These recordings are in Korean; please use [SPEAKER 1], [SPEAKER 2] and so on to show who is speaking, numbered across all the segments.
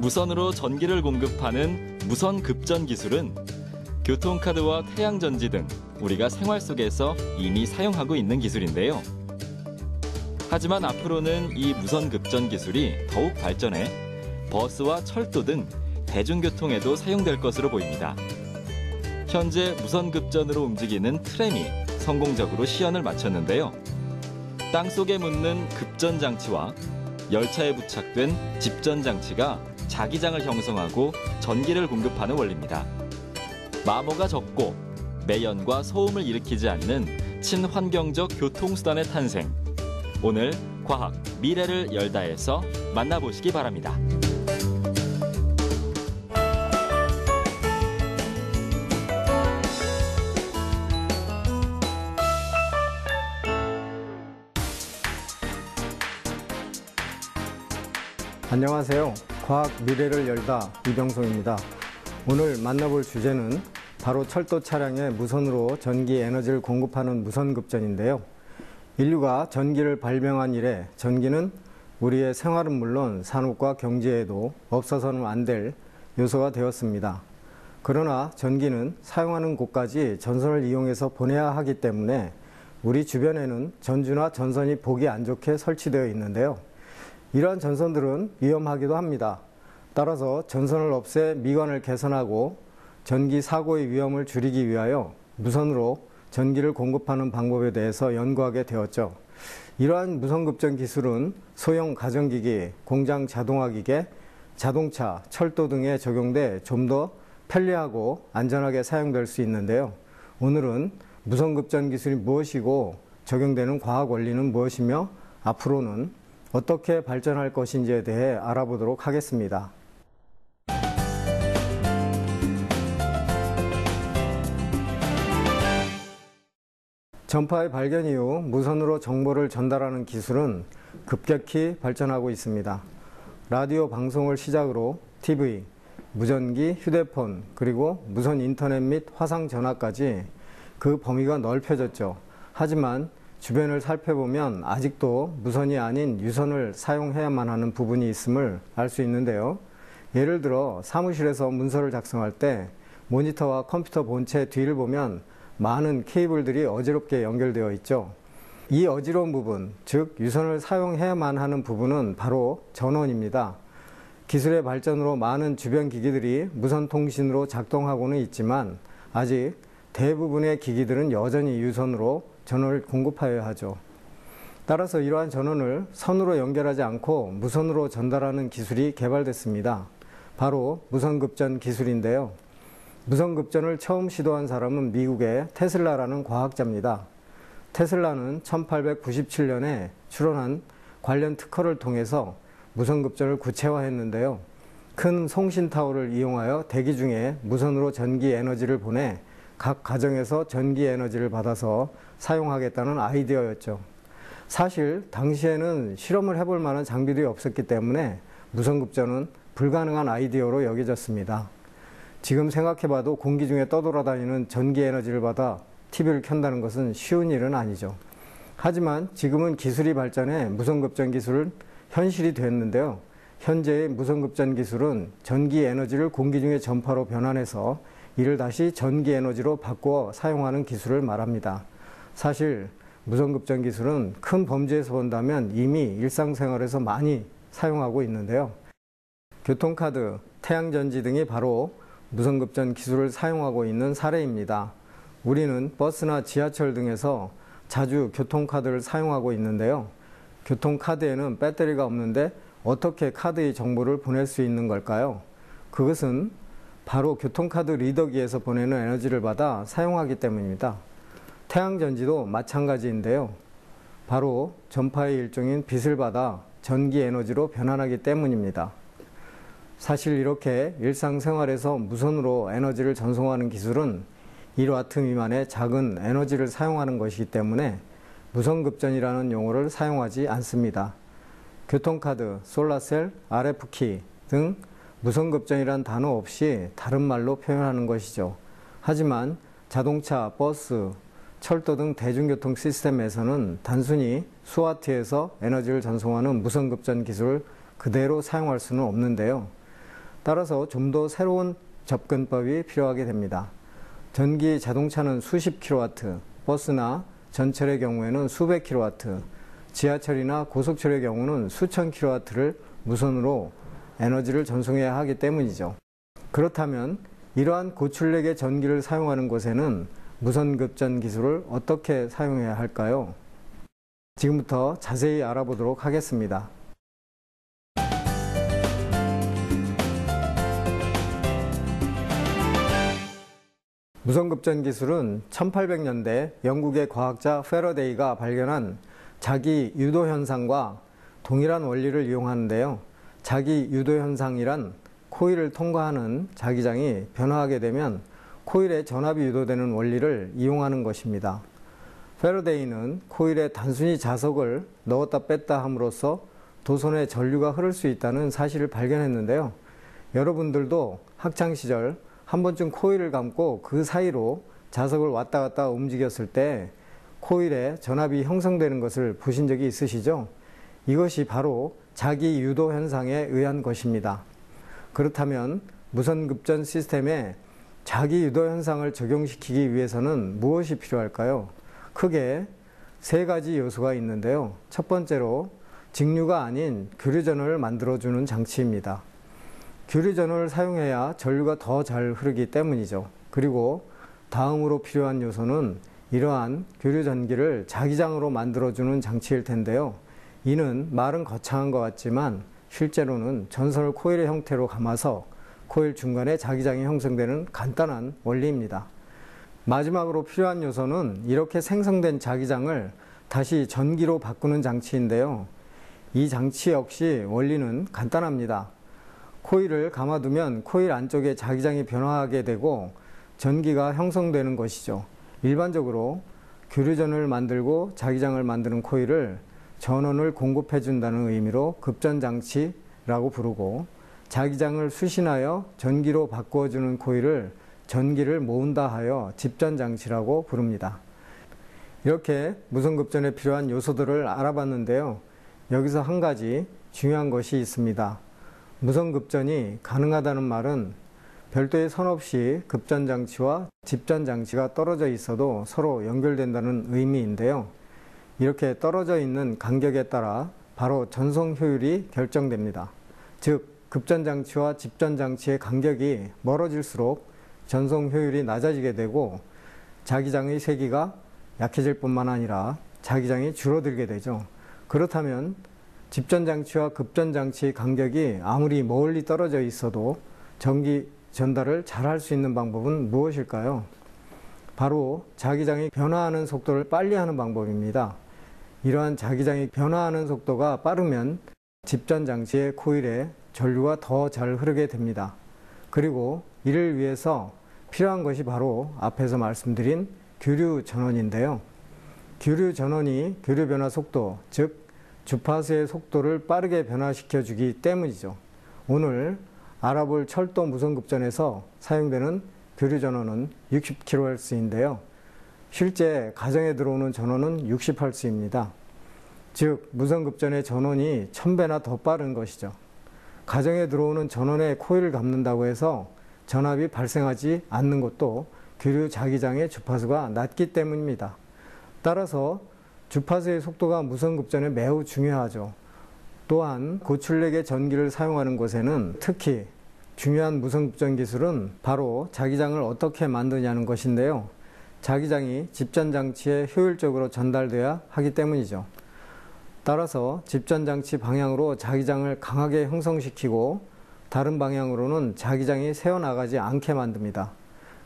[SPEAKER 1] 무선으로 전기를 공급하는 무선 급전 기술은 교통카드와 태양전지 등 우리가 생활 속에서 이미 사용하고 있는 기술인데요. 하지만 앞으로는 이 무선 급전 기술이 더욱 발전해 버스와 철도 등 대중교통에도 사용될 것으로 보입니다. 현재 무선 급전으로 움직이는 트램이 성공적으로 시연을 마쳤는데요. 땅속에 묻는 급전 장치와 열차에 부착된 집전 장치가 자기장을 형성하고 전기를 공급하는 원리입니다. 마모가 적고 매연과 소음을 일으키지 않는 친환경적 교통수단의 탄생. 오늘 과학 미래를 열다에서 만나보시기 바랍니다.
[SPEAKER 2] 안녕하세요. 과학 미래를 열다 이병송입니다. 오늘 만나볼 주제는 바로 철도 차량에 무선으로 전기 에너지를 공급하는 무선급전인데요. 인류가 전기를 발명한 이래 전기는 우리의 생활은 물론 산업과 경제에도 없어서는 안 될 요소가 되었습니다. 그러나 전기는 사용하는 곳까지 전선을 이용해서 보내야 하기 때문에 우리 주변에는 전주나 전선이 보기 안 좋게 설치되어 있는데요. 이러한 전선들은 위험하기도 합니다. 따라서 전선을 없애 미관을 개선하고 전기 사고의 위험을 줄이기 위하여 무선으로 전기를 공급하는 방법에 대해서 연구하게 되었죠. 이러한 무선급전 기술은 소형 가전기기, 공장 자동화기계, 자동차, 철도 등에 적용돼 좀 더 편리하고 안전하게 사용될 수 있는데요. 오늘은 무선급전 기술이 무엇이고 적용되는 과학 원리는 무엇이며 앞으로는 어떻게 발전할 것인지에 대해 알아보도록 하겠습니다. 전파의 발견 이후 무선으로 정보를 전달하는 기술은 급격히 발전하고 있습니다. 라디오 방송을 시작으로 TV, 무전기, 휴대폰, 그리고 무선 인터넷 및 화상 전화까지 그 범위가 넓혀졌죠. 하지만 주변을 살펴보면 아직도 무선이 아닌 유선을 사용해야만 하는 부분이 있음을 알 수 있는데요. 예를 들어 사무실에서 문서를 작성할 때 모니터와 컴퓨터 본체 뒤를 보면 많은 케이블들이 어지럽게 연결되어 있죠. 이 어지러운 부분, 즉 유선을 사용해야만 하는 부분은 바로 전원입니다. 기술의 발전으로 많은 주변 기기들이 무선 통신으로 작동하고는 있지만 아직 대부분의 기기들은 여전히 유선으로 전원을 공급하여야 하죠. 따라서 이러한 전원을 선으로 연결하지 않고 무선으로 전달하는 기술이 개발됐습니다. 바로 무선급전 기술인데요. 무선급전을 처음 시도한 사람은 미국의 테슬라라는 과학자입니다. 테슬라는 1897년에 출원한 관련 특허를 통해서 무선급전을 구체화했는데요. 큰 송신타워를 이용하여 대기 중에 무선으로 전기 에너지를 보내 각 가정에서 전기 에너지를 받아서 사용하겠다는 아이디어였죠. 사실 당시에는 실험을 해볼 만한 장비들이 없었기 때문에 무선급전은 불가능한 아이디어로 여겨졌습니다. 지금 생각해봐도 공기 중에 떠돌아다니는 전기 에너지를 받아 TV를 켠다는 것은 쉬운 일은 아니죠. 하지만 지금은 기술이 발전해 무선급전 기술은 현실이 됐는데요. 현재의 무선급전 기술은 전기 에너지를 공기 중의 전파로 변환해서 이를 다시 전기 에너지로 바꾸어 사용하는 기술을 말합니다. 사실 무선급전 기술은 큰 범주에서 본다면 이미 일상생활에서 많이 사용하고 있는데요. 교통카드, 태양전지 등이 바로 무선급전 기술을 사용하고 있는 사례입니다. 우리는 버스나 지하철 등에서 자주 교통카드를 사용하고 있는데요. 교통카드에는 배터리가 없는데 어떻게 카드의 정보를 보낼 수 있는 걸까요? 그것은 바로 교통카드 리더기에서 보내는 에너지를 받아 사용하기 때문입니다. 태양전지도 마찬가지인데요. 바로 전파의 일종인 빛을 받아 전기 에너지로 변환하기 때문입니다. 사실 이렇게 일상생활에서 무선으로 에너지를 전송하는 기술은 1와트 미만의 작은 에너지를 사용하는 것이기 때문에 무선급전이라는 용어를 사용하지 않습니다. 교통카드, 솔라셀, RF키 등 무선급전이란 단어 없이 다른 말로 표현하는 것이죠. 하지만 자동차, 버스, 철도 등 대중교통 시스템에서는 단순히 수와트에서 에너지를 전송하는 무선급전 기술을 그대로 사용할 수는 없는데요. 따라서 좀 더 새로운 접근법이 필요하게 됩니다. 전기 자동차는 수십 킬로와트, 버스나 전철의 경우에는 수백 킬로와트, 지하철이나 고속철의 경우는 수천 킬로와트를 무선으로 에너지를 전송해야 하기 때문이죠. 그렇다면 이러한 고출력의 전기를 사용하는 곳에는 무선급전 기술을 어떻게 사용해야 할까요? 지금부터 자세히 알아보도록 하겠습니다. 무선급전 기술은 1800년대 영국의 과학자 패러데이가 발견한 자기 유도 현상과 동일한 원리를 이용하는데요. 자기 유도 현상이란 코일을 통과하는 자기장이 변화하게 되면 코일에 전압이 유도되는 원리를 이용하는 것입니다. 패러데이는 코일에 단순히 자석을 넣었다 뺐다 함으로써 도선에 전류가 흐를 수 있다는 사실을 발견했는데요. 여러분들도 학창시절 한 번쯤 코일을 감고 그 사이로 자석을 왔다 갔다 움직였을 때 코일에 전압이 형성되는 것을 보신 적이 있으시죠? 이것이 바로 자기 유도 현상에 의한 것입니다. 그렇다면 무선급전 시스템에 자기 유도 현상을 적용시키기 위해서는 무엇이 필요할까요? 크게 세 가지 요소가 있는데요. 첫 번째로 직류가 아닌 교류전원을 만들어주는 장치입니다. 교류전원을 사용해야 전류가 더 잘 흐르기 때문이죠. 그리고 다음으로 필요한 요소는 이러한 교류전기를 자기장으로 만들어주는 장치일 텐데요. 이는 말은 거창한 것 같지만 실제로는 전선을 코일의 형태로 감아서 코일 중간에 자기장이 형성되는 간단한 원리입니다. 마지막으로 필요한 요소는 이렇게 생성된 자기장을 다시 전기로 바꾸는 장치인데요. 이 장치 역시 원리는 간단합니다. 코일을 감아두면 코일 안쪽에 자기장이 변화하게 되고 전기가 형성되는 것이죠. 일반적으로 교류전을 만들고 자기장을 만드는 코일을 전원을 공급해 준다는 의미로 급전장치라고 부르고, 자기장을 수신하여 전기로 바꾸어주는 코일을 전기를 모은다 하여 집전장치라고 부릅니다. 이렇게 무선급전에 필요한 요소들을 알아봤는데요. 여기서 한 가지 중요한 것이 있습니다. 무선급전이 가능하다는 말은 별도의 선 없이 급전장치와 집전장치가 떨어져 있어도 서로 연결된다는 의미인데요. 이렇게 떨어져 있는 간격에 따라 바로 전송 효율이 결정됩니다. 즉, 급전장치와 집전장치의 간격이 멀어질수록 전송 효율이 낮아지게 되고 자기장의 세기가 약해질 뿐만 아니라 자기장이 줄어들게 되죠. 그렇다면 집전장치와 급전장치의 간격이 아무리 멀리 떨어져 있어도 전기 전달을 잘 할 수 있는 방법은 무엇일까요? 바로 자기장이 변화하는 속도를 빨리 하는 방법입니다. 이러한 자기장이 변화하는 속도가 빠르면 집전장치의 코일에 전류가 더 잘 흐르게 됩니다. 그리고 이를 위해서 필요한 것이 바로 앞에서 말씀드린 교류 전원인데요. 교류 전원이 교류 변화 속도, 즉 주파수의 속도를 빠르게 변화시켜 주기 때문이죠. 오늘 알아볼 철도 무선급전에서 사용되는 교류 전원은 60kHz인데요. 실제 가정에 들어오는 전원은 60Hz입니다. 즉 무선급전의 전원이 1000배나 더 빠른 것이죠. 가정에 들어오는 전원에 코일을 감는다고 해서 전압이 발생하지 않는 것도 교류 자기장의 주파수가 낮기 때문입니다. 따라서 주파수의 속도가 무선급전에 매우 중요하죠. 또한 고출력의 전기를 사용하는 곳에는 특히 중요한 무선급전 기술은 바로 자기장을 어떻게 만드냐는 것인데요. 자기장이 집전장치에 효율적으로 전달돼야 하기 때문이죠. 따라서 집전장치 방향으로 자기장을 강하게 형성시키고 다른 방향으로는 자기장이 새어나가지 않게 만듭니다.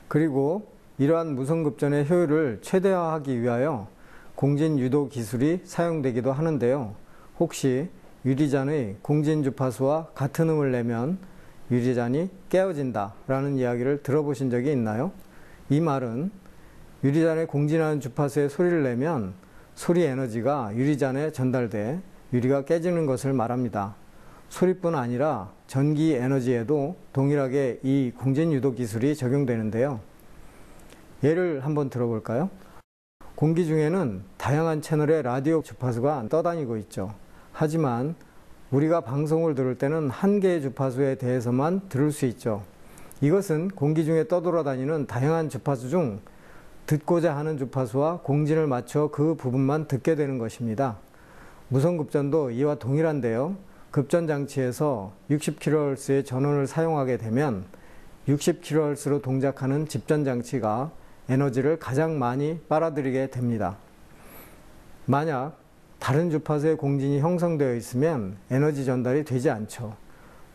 [SPEAKER 2] 그리고 이러한 무선급전의 효율을 최대화하기 위하여 공진유도 기술이 사용되기도 하는데요. 혹시 유리잔의 공진주파수와 같은 음을 내면 유리잔이 깨어진다 라는 이야기를 들어보신 적이 있나요? 이 말은 유리잔에 공진하는 주파수의 소리를 내면 소리 에너지가 유리잔에 전달돼 유리가 깨지는 것을 말합니다. 소리뿐 아니라 전기 에너지에도 동일하게 이 공진유도 기술이 적용되는데요. 예를 한번 들어볼까요? 공기 중에는 다양한 채널의 라디오 주파수가 떠다니고 있죠. 하지만 우리가 방송을 들을 때는 한 개의 주파수에 대해서만 들을 수 있죠. 이것은 공기 중에 떠돌아다니는 다양한 주파수 중 듣고자 하는 주파수와 공진을 맞춰 그 부분만 듣게 되는 것입니다. 무선급전도 이와 동일한데요. 급전장치에서 60kHz의 전원을 사용하게 되면 60kHz로 동작하는 집전장치가 에너지를 가장 많이 빨아들이게 됩니다. 만약 다른 주파수의 공진이 형성되어 있으면 에너지 전달이 되지 않죠.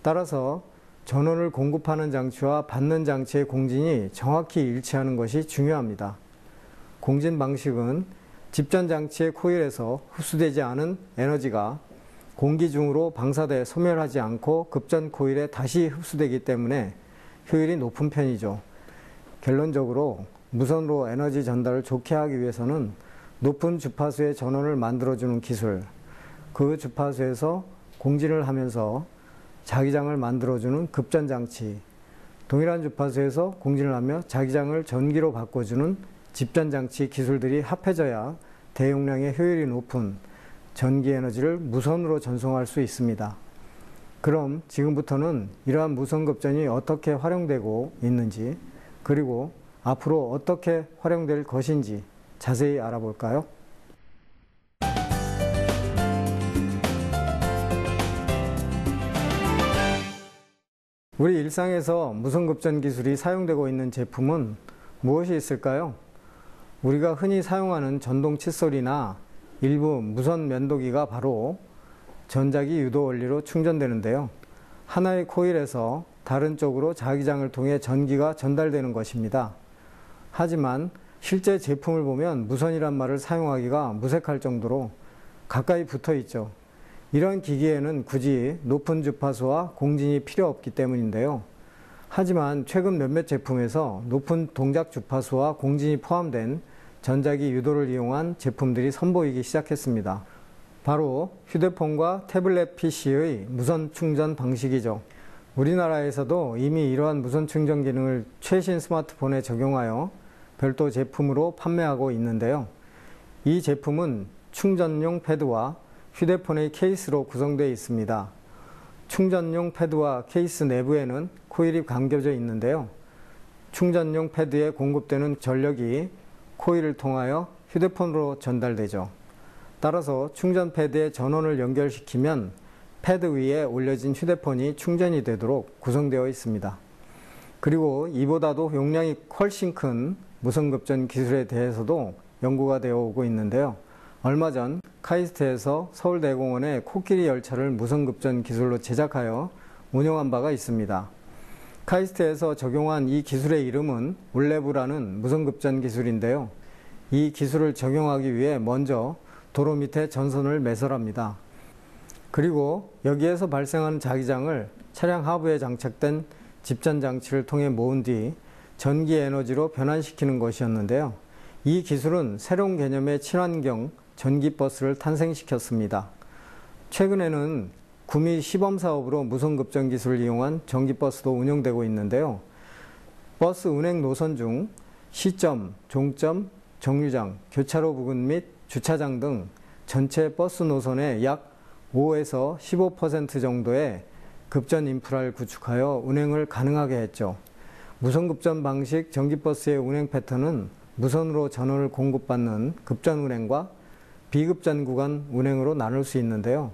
[SPEAKER 2] 따라서 전원을 공급하는 장치와 받는 장치의 공진이 정확히 일치하는 것이 중요합니다. 공진 방식은 집전장치의 코일에서 흡수되지 않은 에너지가 공기 중으로 방사돼 소멸하지 않고 급전 코일에 다시 흡수되기 때문에 효율이 높은 편이죠. 결론적으로 무선으로 에너지 전달을 좋게 하기 위해서는 높은 주파수의 전원을 만들어주는 기술, 그 주파수에서 공진을 하면서 자기장을 만들어주는 급전장치, 동일한 주파수에서 공진을 하며 자기장을 전기로 바꿔주는 집전장치 기술들이 합해져야 대용량의 효율이 높은 전기 에너지를 무선으로 전송할 수 있습니다. 그럼 지금부터는 이러한 무선급전이 어떻게 활용되고 있는지, 그리고 앞으로 어떻게 활용될 것인지 자세히 알아볼까요? 우리 일상에서 무선급전 기술이 사용되고 있는 제품은 무엇이 있을까요? 우리가 흔히 사용하는 전동 칫솔이나 일부 무선 면도기가 바로 전자기 유도 원리로 충전되는데요. 하나의 코일에서 다른 쪽으로 자기장을 통해 전기가 전달되는 것입니다. 하지만 실제 제품을 보면 무선이란 말을 사용하기가 무색할 정도로 가까이 붙어 있죠. 이런 기기에는 굳이 높은 주파수와 공진이 필요 없기 때문인데요. 하지만 최근 몇몇 제품에서 높은 동작 주파수와 공진이 포함된 전자기 유도를 이용한 제품들이 선보이기 시작했습니다. 바로 휴대폰과 태블릿 PC의 무선 충전 방식이죠. 우리나라에서도 이미 이러한 무선 충전 기능을 최신 스마트폰에 적용하여 별도 제품으로 판매하고 있는데요. 이 제품은 충전용 패드와 휴대폰의 케이스로 구성되어 있습니다. 충전용 패드와 케이스 내부에는 코일이 감겨져 있는데요. 충전용 패드에 공급되는 전력이 코일을 통하여 휴대폰으로 전달되죠. 따라서 충전 패드에 전원을 연결시키면 패드 위에 올려진 휴대폰이 충전이 되도록 구성되어 있습니다. 그리고 이보다도 용량이 훨씬 큰 무선급전 기술에 대해서도 연구가 되어 오고 있는데요. 얼마 전 카이스트에서 서울대공원에 코끼리 열차를 무선급전 기술로 제작하여 운영한 바가 있습니다. 카이스트에서 적용한 이 기술의 이름은 울레브라는 무선급전 기술인데요. 이 기술을 적용하기 위해 먼저 도로 밑에 전선을 매설합니다. 그리고 여기에서 발생하는 자기장을 차량 하부에 장착된 집전장치를 통해 모은 뒤 전기 에너지로 변환시키는 것이었는데요. 이 기술은 새로운 개념의 친환경 전기버스를 탄생시켰습니다. 최근에는 구미 시범사업으로 무선급전 기술을 이용한 전기버스도 운영되고 있는데요. 버스 운행 노선 중 시점, 종점, 정류장, 교차로 부근 및 주차장 등 전체 버스 노선의 약 5에서 15% 정도의 급전 인프라를 구축하여 운행을 가능하게 했죠. 무선급전 방식 전기버스의 운행 패턴은 무선으로 전원을 공급받는 급전 운행과 비급전 구간 운행으로 나눌 수 있는데요.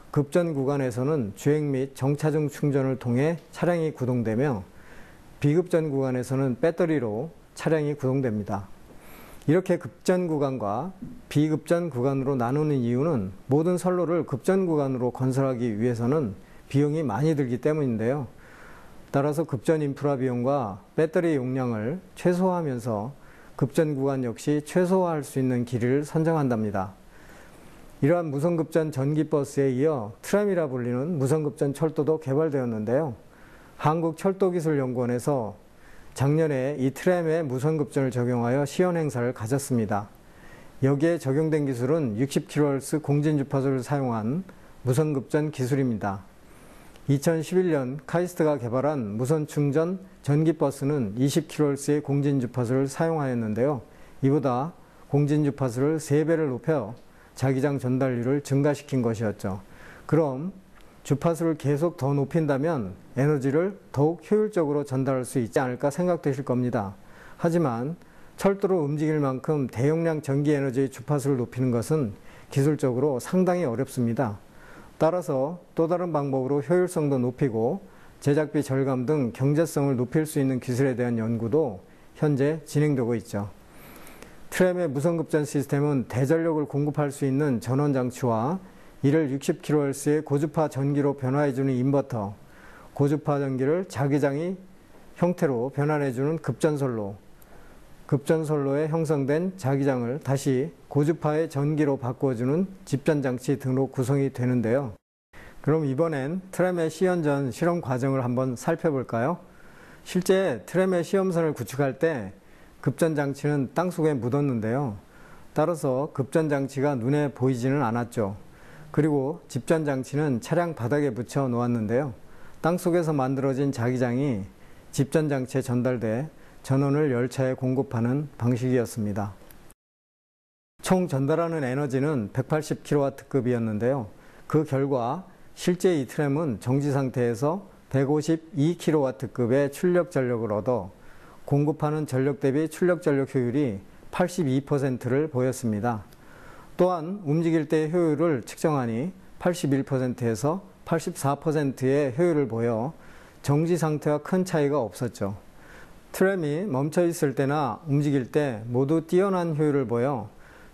[SPEAKER 2] 급전 구간에서는 주행 및 정차 중 충전을 통해 차량이 구동되며 비급전 구간에서는 배터리로 차량이 구동됩니다. 이렇게 급전 구간과 비급전 구간으로 나누는 이유는 모든 선로를 급전 구간으로 건설하기 위해서는 비용이 많이 들기 때문인데요. 따라서 급전 인프라 비용과 배터리 용량을 최소화하면서 급전 구간 역시 최소화할 수 있는 길이를 선정한답니다. 이러한 무선급전 전기버스에 이어 트램이라 불리는 무선급전 철도도 개발되었는데요. 한국철도기술연구원에서 작년에 이 트램에 무선급전을 적용하여 시연 행사를 가졌습니다. 여기에 적용된 기술은 60kHz 공진주파수를 사용한 무선급전 기술입니다. 2011년 카이스트가 개발한 무선충전 전기버스는 20kHz의 공진주파수를 사용하였는데요. 이보다 공진주파수를 3배를 높여 자기장 전달률을 증가시킨 것이었죠. 그럼 주파수를 계속 더 높인다면 에너지를 더욱 효율적으로 전달할 수 있지 않을까 생각되실 겁니다. 하지만 철도로 움직일 만큼 대용량 전기 에너지의 주파수를 높이는 것은 기술적으로 상당히 어렵습니다. 따라서 또 다른 방법으로 효율성도 높이고 제작비 절감 등 경제성을 높일 수 있는 기술에 대한 연구도 현재 진행되고 있죠. 트램의 무선급전 시스템은 대전력을 공급할 수 있는 전원장치와 이를 60kHz의 고주파 전기로 변화해주는 인버터, 고주파 전기를 자기장이 형태로 변환해주는 급전솔로에 형성된 자기장을 다시 고주파의 전기로 바꾸어주는 집전장치 등으로 구성이 되는데요. 그럼 이번엔 트램의 시연전 실험 과정을 한번 살펴볼까요? 실제 트램의 시험선을 구축할 때 급전장치는 땅속에 묻었는데요. 따라서 급전장치가 눈에 보이지는 않았죠. 그리고 집전장치는 차량 바닥에 붙여 놓았는데요. 땅속에서 만들어진 자기장이 집전장치에 전달돼 전원을 열차에 공급하는 방식이었습니다. 총 전달하는 에너지는 180kW급이었는데요. 그 결과 실제 이 트램은 정지 상태에서 152kW급의 출력 전력을 얻어 공급하는 전력 대비 출력 전력 효율이 82%를 보였습니다. 또한 움직일 때의 효율을 측정하니 81%에서 84%의 효율을 보여 정지 상태와 큰 차이가 없었죠. 트램이 멈춰 있을 때나 움직일 때 모두 뛰어난 효율을 보여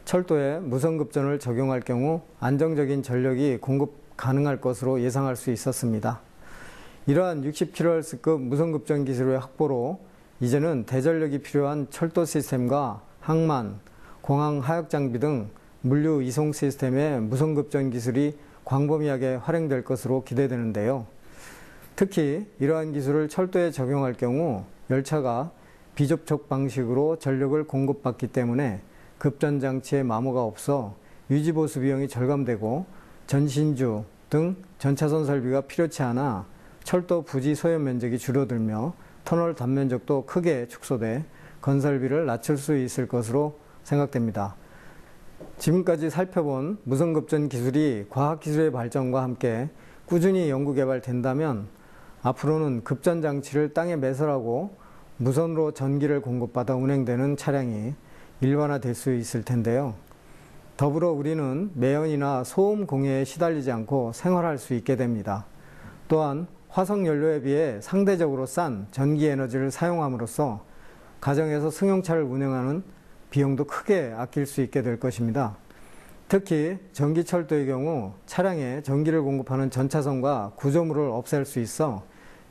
[SPEAKER 2] 철도에 무선급전을 적용할 경우 안정적인 전력이 공급 가능할 것으로 예상할 수 있었습니다. 이러한 60kHz급 무선급전 기술의 확보로 이제는 대전력이 필요한 철도 시스템과 항만, 공항 하역 장비 등 물류 이송 시스템의 무선급전 기술이 광범위하게 활용될 것으로 기대되는데요. 특히 이러한 기술을 철도에 적용할 경우 열차가 비접촉 방식으로 전력을 공급받기 때문에 급전장치에 마모가 없어 유지보수 비용이 절감되고 전신주 등 전차선 설비가 필요치 않아 철도 부지 소요 면적이 줄어들며 터널 단면적도 크게 축소돼 건설비를 낮출 수 있을 것으로 생각됩니다. 지금까지 살펴본 무선급전 기술이 과학기술의 발전과 함께 꾸준히 연구개발된다면 앞으로는 급전장치를 땅에 매설하고 무선으로 전기를 공급받아 운행되는 차량이 일반화될 수 있을 텐데요. 더불어 우리는 매연이나 소음 공해에 시달리지 않고 생활할 수 있게 됩니다. 또한 화석연료에 비해 상대적으로 싼 전기 에너지를 사용함으로써 가정에서 승용차를 운행하는 비용도 크게 아낄 수 있게 될 것입니다. 특히 전기철도의 경우 차량에 전기를 공급하는 전차선과 구조물을 없앨 수 있어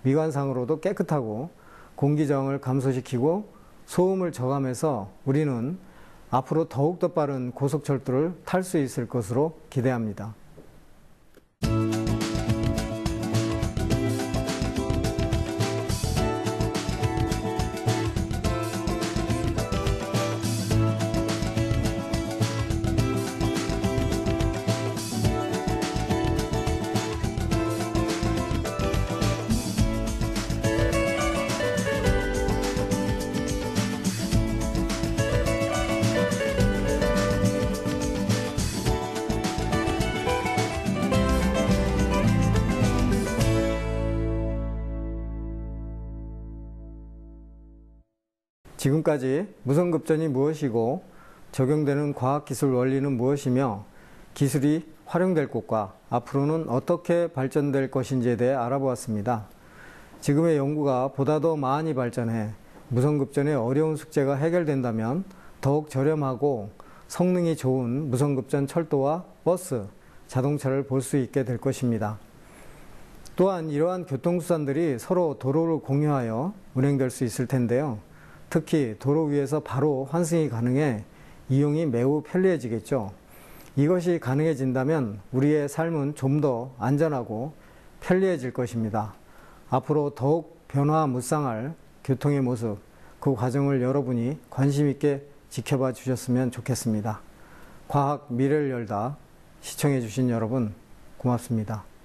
[SPEAKER 2] 미관상으로도 깨끗하고 공기저항을 감소시키고 소음을 저감해서 우리는 앞으로 더욱더 빠른 고속철도를 탈 수 있을 것으로 기대합니다. 지금까지 무선급전이 무엇이고 적용되는 과학기술 원리는 무엇이며 기술이 활용될 곳과 앞으로는 어떻게 발전될 것인지에 대해 알아보았습니다. 지금의 연구가 보다 더 많이 발전해 무선급전의 어려운 숙제가 해결된다면 더욱 저렴하고 성능이 좋은 무선급전 철도와 버스, 자동차를 볼 수 있게 될 것입니다. 또한 이러한 교통수단들이 서로 도로를 공유하여 운행될 수 있을 텐데요. 특히 도로 위에서 바로 환승이 가능해 이용이 매우 편리해지겠죠. 이것이 가능해진다면 우리의 삶은 좀 더 안전하고 편리해질 것입니다. 앞으로 더욱 변화무쌍할 교통의 모습, 그 과정을 여러분이 관심 있게 지켜봐 주셨으면 좋겠습니다. 과학 미래를 열다 시청해 주신 여러분 고맙습니다.